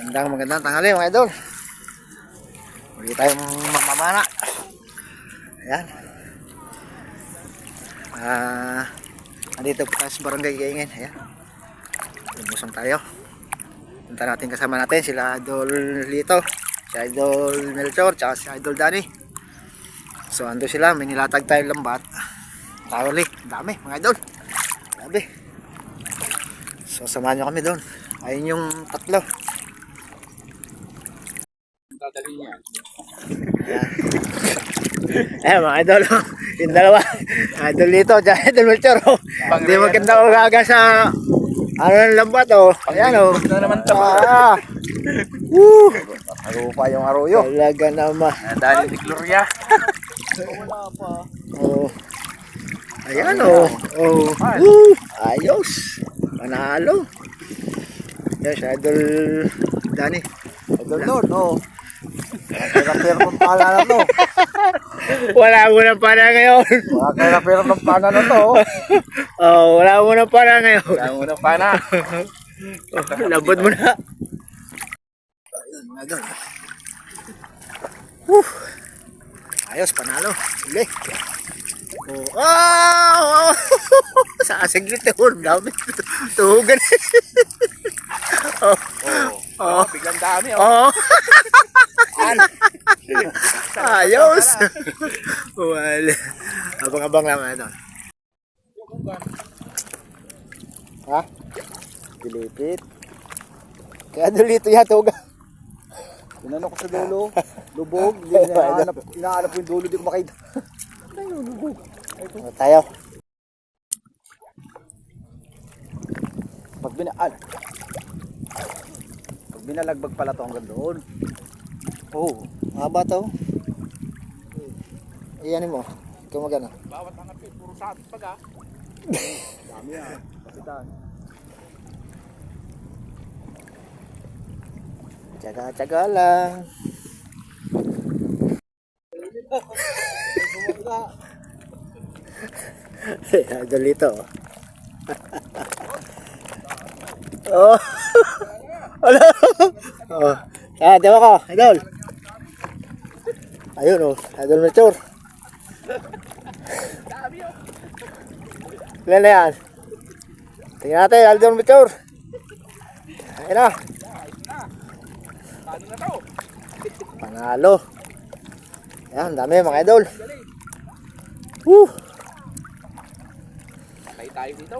Magandang tanghali mga idol. Muli tayong mamamana. Ayan. Andito po tayo sa Barangay Gaingin. Ayan. Lumusong tayo. Punta natin kasama natin sila Idol Lito, si Idol Melchor, tsaka si Idol Danny. So ando sila, may nilatag tayong lambat. Tawali, dami mga idol. Grabe. So samahan nyo kami doon. Ayun yung tatlo. Ayan mga idol, yung dalawa, Idol Lito, Idol Melchor. Hindi maganda ko gaga sa ano ng lambat oh. Ayan oh. Arupa yung aruyo. Talaga naman. Dali ni Gloria. Oh. Ayan oh. Oh. Ayos. Panalo. Yan si Idol Danny. Idol Lord, oh. Kaya ng pana na to. Wala mo ng pana ngayon. Kaya ng pana na to. Oh, wala mo ng pana ngayon. Wala mo ng pana. Labot mo na. Ayun, mga idol. Ayos, panalo. Sige. Oh, sa asiglit eh. Dami. Tuhugan. Oh, biglang dami, Oh. oh. Ayos. Wala. Abang-abang lang ito. Ha? Dilipit. Kaya dulito yata. Inano ko sa dulo. Lubog. Inaanap yung dulo, di ko makita. Ayun, lubog. Ano tayo? Pag binalagbag pala to hanggang doon. Oo. Haba to. Iyan mo. Ikaw magana. Bawat ang apit, puro sabi pag dami yan. Kapitan. Tsaga-tsaga lang. Idol Lito. Oh. Wala. Oh. Diba ko, idol. Ayun oh, Idol Melchor. Ilan na yan? Tingnan natin, Idol Melchor. Ayun na. Panalo. Yan, dami mga idol. Patay tayo dito.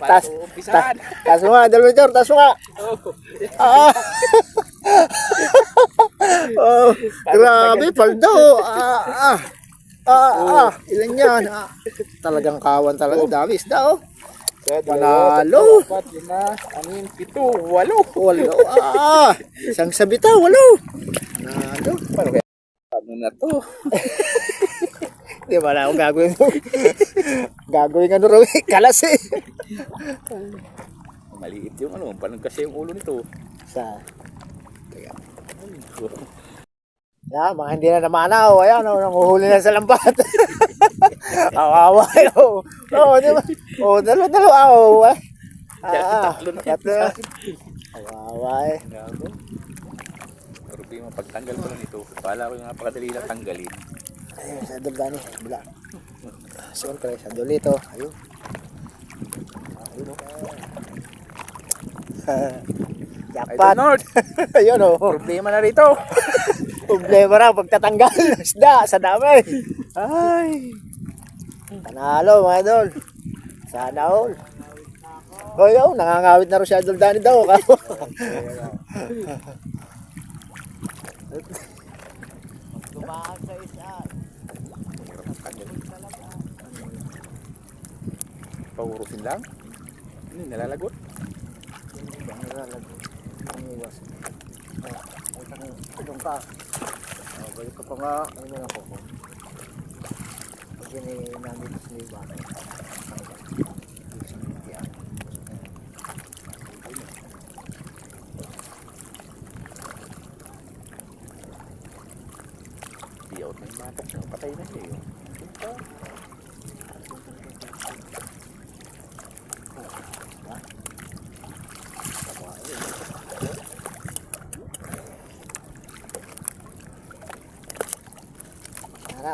Tas mo nga, Idol Melchor, tas mo nga. Oh, grabe, paldo. Ilan yan? Talagang kawan talaga, dami isda oh. Panalo. 4, 5, 6, 7, 8. Walo. Isang sabita, walo. Panalo. Ano na to? Di ba na akong gagawin mo? Gagawin ano raw eh, kalas eh. Maliit yung ano, parang kasi yung ulo nito. Sa yan, mga hindi na namanaw. Ayan, nanguhuli na sa lambat. Awawa. Di ba? Dalawa. Tatlo. Awawa eh. Pero yung pagtanggal ko lang ito, pala ko yung napakadali lang tanggalin. Ayun, sa Idol Danny. Bila. Siyempre, sa Idol Lito. Ayun. Jackpot. Ayun o. Problema na rito. Problema na pagtatanggal. Isda sa dami. Ay. Panalo mga idol. Sana all. Oh, nangangawit na rin si Idol Danny daw. Lumakas sa isa. Paurusin lang? Ano, nalalagot? Nalalagot. Ang iwas. Itong ka. Balik ka pa nga. Ano na ako ko. Pag yun eh, namin sa iba. Di-out na yung matak siya. Patay na siya yun.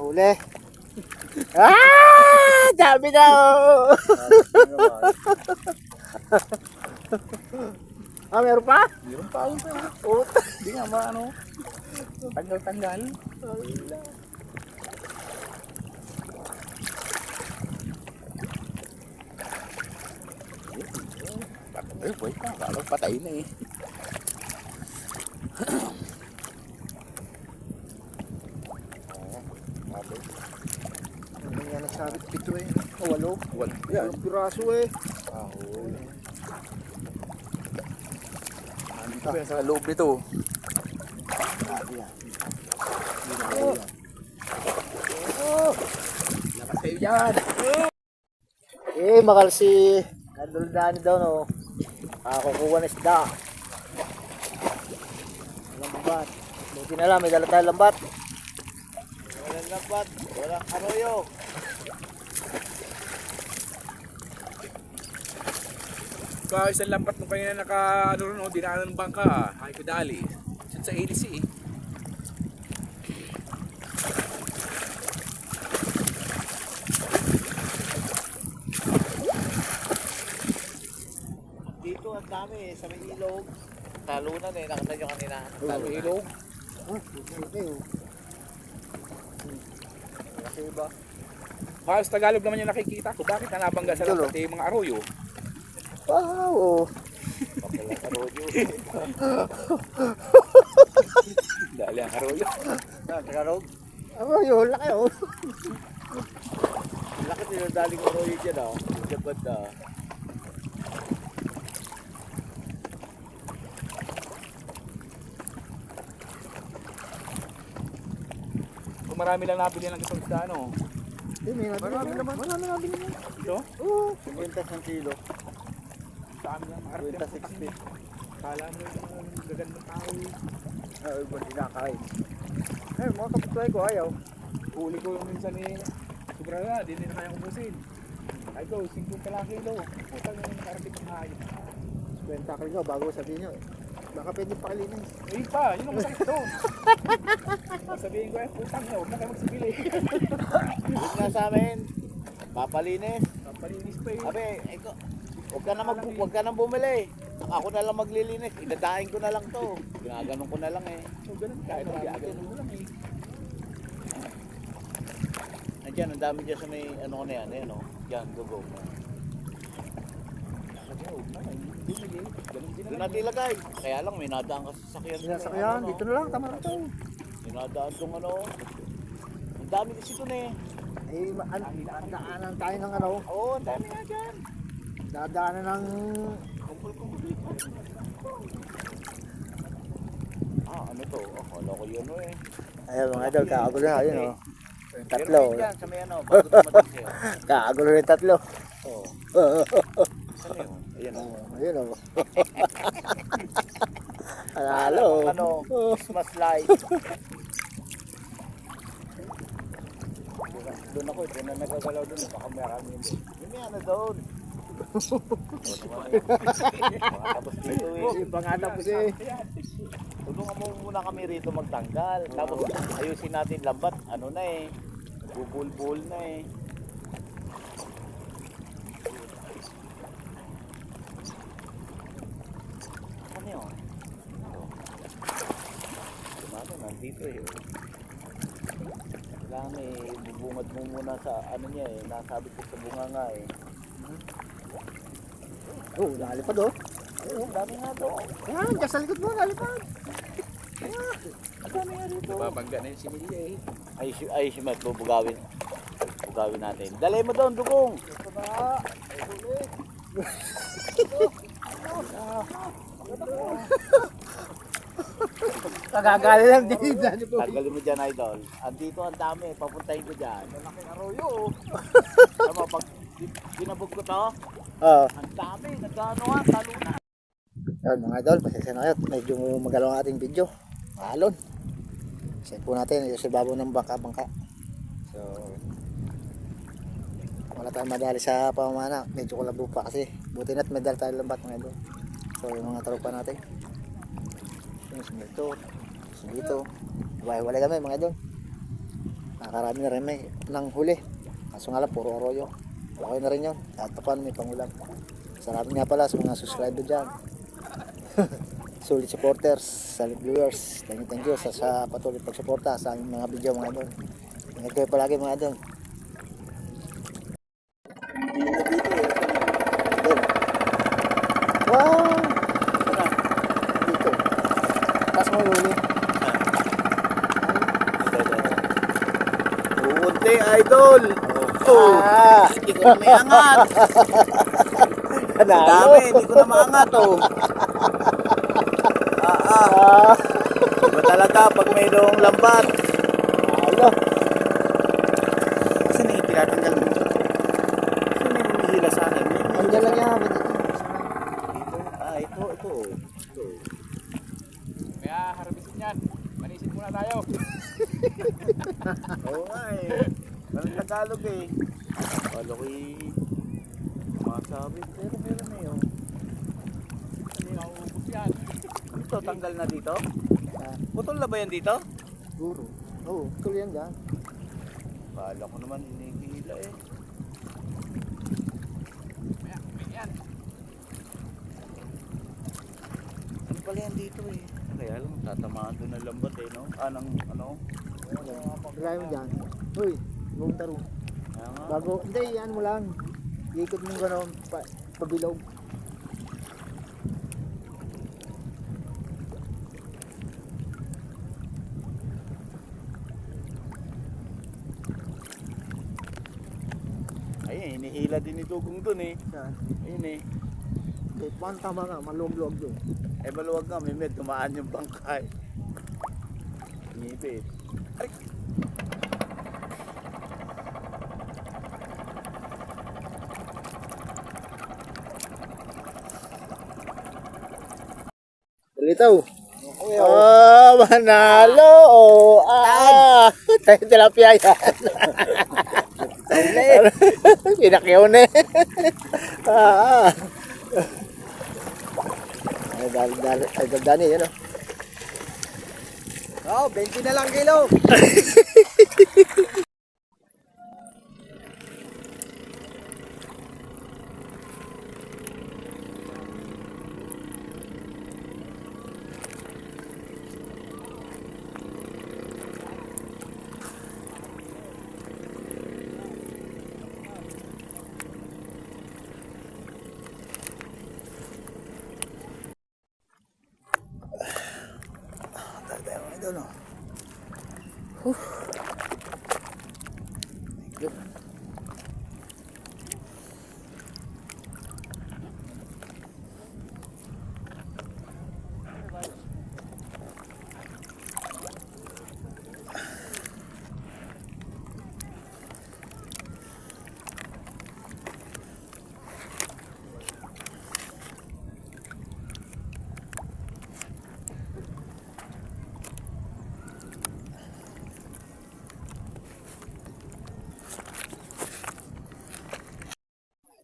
Nahuli. Ah! Dami na oh! Meron pa? Meron pa ako pa. Oo. Hindi nga maano. Tanggal-tanggal. Eh, boy ka. Parang patay na eh. Ano yan nagsabit? Pito eh. O, walo. Wala. Walong piraso eh. Andito pa yan sa loob nito. Lakas kayo dyan. Makal si Nadaldani daw no. Kukuha na isda. Lambat. Buti na lang, may dala tayo lambat. Walang lambat. Walang arroyo. Isang lambat mo kayo na ano rin, dinaanan ng bangka. Ay ko dali. Diyan sa ADC eh. Dito ang dami sa may ilog. Talunan eh, nakita nyo kanina. Talo ilog. Kasi ba? Halos Tagalog naman yung nakikita ko. Bakit nabangga sa lambat eh, mga arroyo? Wow! Papalang arroyo. Dali ang arroyo. Tagalog. Yun, laki oh. Laki tinadaling arroyo dyan ah. Dyan banda. Kung marami lang nabili ng isang isda, ano? Marami naman. Marami nabili niya. Ito? Oo. 50 ng kilo. Sa amin lang. Arte ang putang eh. Kala mo yung gagandang tao eh. Ay, iba dinakain. Ay, mga kapitbahay ko ayaw. Huli ko yung minsan eh. Sobra na, di na kaya kubusin. Ay go, 50 lang kilo. Putang yung nakarating ng hayop. Kwenta kayo bago sabihin nyo. Baka pwede pakalinis. Eh pa, yun ang masakit doon. Sabihin ko eh, putang na, huwag na kayo magsibili. Huwag na sa amin. Papalinis. Palinis pa eh. Abe, ikaw. Huwag ka na bumili. Ako na lang maglilinis. Idadaing ko na lang to. Ginaganon ko na lang eh. So, ganun kahit ganun mo lang eh. Nandiyan, ang dami dyan sa may ano ko na yan. Ayan o. Diyan, go. Sabi ko, huwag na, hindi bumili. Ganun din Doon naman. natin ilagay. Kaya lang, may nadaan kasi sasakyan. Sinasakyan, dito na lang, tama na to. May nadaan tong ano. Ang dami kasi doon eh. Daanan tayo ng ano. Oo, ang dami nga dyan. Dadaanan ng... Ano to? Akala ko yun eh. Ayun mga idol, kakagulo na. Ayun o. Meron Tatlo. din dyan sa may ano. Bago dumating sa'yo. Kakagulo na yung tatlo. Oo. Saan yun? Ayan o. Ayun o. Halo. Ano? Christmas light. Doon ako, doon na nagagalaw doon. Baka marami yun. Yung may ano doon. Tapos dito eh. Iba nga tapos eh. Tulungan mo muna kami rito magtanggal. Tapos ayusin natin lambat. Ano na eh. Bubul-bul na eh. Ano yun? Ano nandito eh. Kailangan eh, bubungad mo muna sa ano niya eh. Nasabit ko sa bunga nga eh. Oh, nalipad oh. Oo, dami nga to. Ayan, dyan sa likod mo, nalipad. Dami nga rito. Babangga na yung similya eh. Ay, si Matt, bugawin. Bugawin natin. Dalay mo doon, dugong. Ito na. Kagagali lang din. Tagalin mo dyan, idol. Andito ang dami. Papuntahin ko dyan. Malaking arroyo. Tama, pag binabog ko to, Oo. ang dami. Nagkano nga, talo na. Yan mga idol, pasensya na kayo. Medyo magalaw ang ating video. Alon. Set po natin yung sa babaw ng bangka-bangka. So, wala tayong madali sa pamamana. Medyo kulabo pa kasi. Buti na't may dala tayo lambat mga idol. So, yung mga tropa natin. Yung sumito. Dito. Wala kami mga idol. Nakarami na rin may ng huli. Kaso nga lang, puro arroyo. Okay na rin yun. At pa may pangulam. Salamat nga pala sa mga subscriber dyan. Solid supporters, solid viewers. Thank you sa patuloy pagsuporta sa aming mga video mga idol. Ingat kayo palagi mga idol. Wow! Dito. Taas mo yung huli. Uunti, idol. Oh, hindi ko na may angat. Ang dami, hindi ko na maangat, oh. Iba talaga pag mayroong lambat. Ano? Kasi nang itinatanggal mo. Kasi may humihila sa akin. Andiyan lang yan. Dito. Ito. Kaya harbisin yan. Manisin muna tayo. Oo nga eh. Walang Tagalog eh. Wala ko masabi. Pero meron na yun. Hindi nauubos yan. Ito, tanggal na dito? Putol na ba yan dito? Guro. Oo, tuloy yan dyan. Kala ko naman hinihila eh. Kaya, yan. Ano pala yan dito eh? Kaya lang, tatamaan doon ng lambat eh, no? Ng ano? Lagay mo dyan. Uy, buong taro. Kaya nga. Bago, hindi, yan mo lang. Iikot mo gano'n, pabilog. Ayun, hinihila din ni Dugong doon eh. Yan. Ayun eh. Okay, paano tama nga, maluwag-luwag yun. Eh maluwag nga, may med, tumaan yung bangkay. Ngipit. Ay! Dalitaw. Manalo! Tayo tilapia yan. Pinakyaw na eh. Ay, dali, yan o. Oh, 20 na lang kilo. Ito no. Thank you.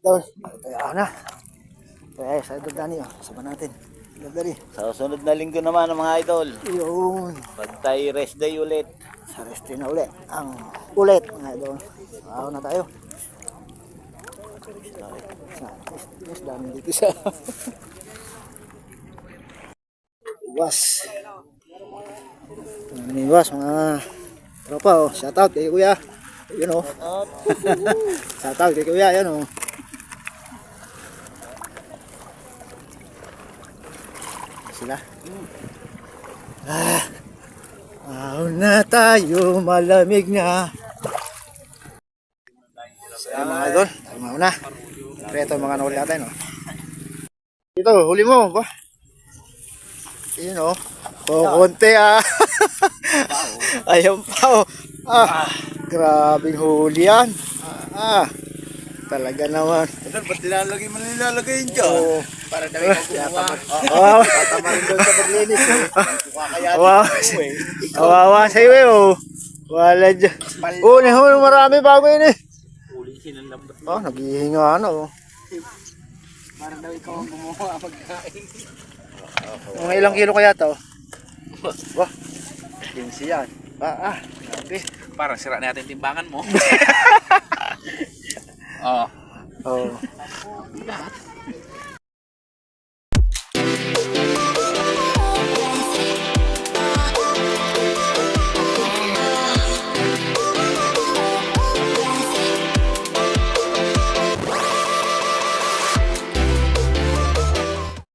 Idol, tayo na. Kaya sa idol Dani, sama natin. Idol Dani. Sa sunod na linggo naman mga idol. Yun. Pagtay rest day ulit. Sa rest na ulit. Ang ulit mga idol. Araw na tayo. Yes, dami dito sa iwas. Iwas mga tropa oh. Shoutout kay kuya. Yun oh. Shoutout kay kuya. Yan oh. Sila. Na tayo, malamig na. So, mga idol, tayo mauna. Siyempre ito mga nahuli natin. Oh. Ito, huli mo. Ba? Yun o. Konti ah. Ayun pa o. Grabing huli yan. Talaga naman. Idol, ba't nilalagay mo na nilalagay yun dyan? Oo. Para na may kukuha. Tatamarin doon sa paglinis. Kawawa sa iyo eh. Wala dyan. Marami bago yun eh. Ulisin ang lambat. Naghihinga na oh. Para daw ikaw ang gumawa pagkain. Mga ilang kilo kaya to? Wah, 15 yan. Grabe. Parang sira natin timbangan mo. Oh. Oh. Lahat.